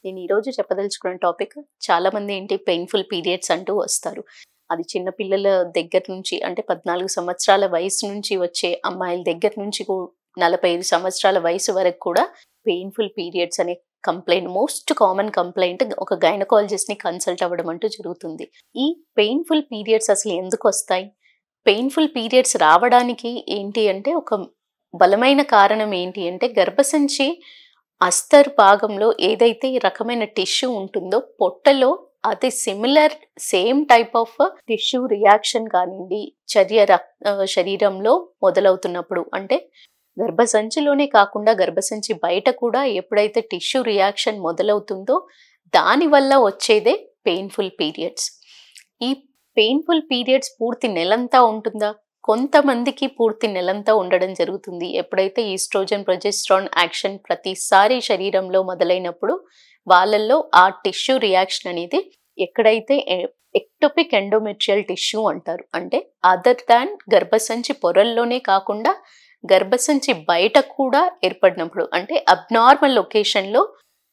నేను ఈరోజు చెప్పదలుచుకున్న టాపిక్ చాలా మంది ఏంటి పెయిన్ఫుల్ పీరియడ్స్ అంటూ వస్తారు. అది చిన్న పిల్లల దగ్గర నుంచి అంటే 14 సంవత్సరాల వయసు నుంచి వచ్చే అమ్మాయిల దగ్గర నుంచి 45 సంవత్సరాల వయసు వరకు కూడా పెయిన్ఫుల్ పీరియడ్స్ అనే కంప్లైంట్ మోస్ట్ కామన్ కంప్లైంట్ ఒక గైనకాలజిస్ట్‌ని కన్సల్ట్ అవ్వడం అంటూ జరుగుతుంది. ఈ పెయిన్ఫుల్ పీరియడ్స్ అసలు ఎందుకు వస్తాయి? పెయిన్ఫుల్ పీరియడ్స్ రావడానికి ఏంటి అంటే ఒక బలమైన కారణం ఏంటి అంటే గర్భసంచి అస్తర్ భాగంలో ఏదైతే ఈ రకమైన టిష్యూ ఉంటుందో పొట్టలో అది similar same type of tissue reaction కానివ్వండి శరీరంలో మొదలవుతున్నప్పుడు అంటే గర్భసంచిలోనే కాకుండా గర్భసంచి బయట కూడా ఎప్పుడైతే టిష్యూ రియాక్షన్ మొదలవుతుందో దానివల్ల వచ్చేదే పెయిన్ఫుల్ పీరియడ్స్. ఈ పెయిన్ఫుల్ పీరియడ్స్ పూర్తి నెలంతా ఉంటుందా? కొంతమందికి పూర్తి నెలంతా ఉండడం జరుగుతుంది. ఎప్పుడైతే ఈస్ట్రోజన్ ప్రొజెస్ట్రాన్ యాక్షన్ ప్రతిసారి శరీరంలో మొదలైనప్పుడు వాళ్ళల్లో ఆ టిష్యూ రియాక్షన్ అనేది ఎక్కడైతే ఎక్టోపిక్ ఎండోమెట్రియల్ టిష్యూ అంటారు. అంటే అదర్ దాన్ గర్భసంచి పొరల్లోనే కాకుండా గర్భసంచి బయట కూడా ఏర్పడినప్పుడు అంటే అబ్నార్మల్ లొకేషన్లో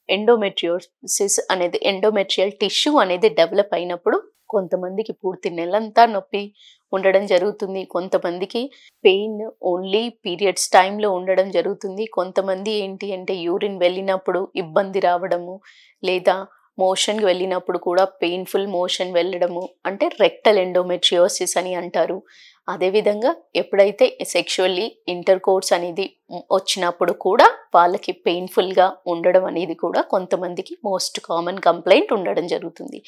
ఎండోమెట్రియోసిస్ అనేది ఎండోమెట్రియల్ టిష్యూ అనేది డెవలప్ అయినప్పుడు కొంతమందికి పూర్తి నెలంతా నొప్పి ఉండడం జరుగుతుంది. కొంతమందికి పెయిన్ ఓన్లీ పీరియడ్స్ టైంలో ఉండడం జరుగుతుంది. కొంతమంది ఏంటి అంటే యూరిన్ వెళ్ళినప్పుడు ఇబ్బంది రావడము లేదా మోషన్కి వెళ్ళినప్పుడు కూడా పెయిన్ఫుల్ మోషన్ వెళ్ళడము అంటే రెక్టల్ ఎండోమెట్రియోసిస్ అని అంటారు. అదేవిధంగా ఎప్పుడైతే సెక్షువల్లీ ఇంటర్ కోర్స్ అనేది వచ్చినప్పుడు కూడా వాళ్ళకి పెయిన్ఫుల్గా ఉండడం అనేది కూడా కొంతమందికి మోస్ట్ కామన్ కంప్లైంట్ ఉండడం జరుగుతుంది.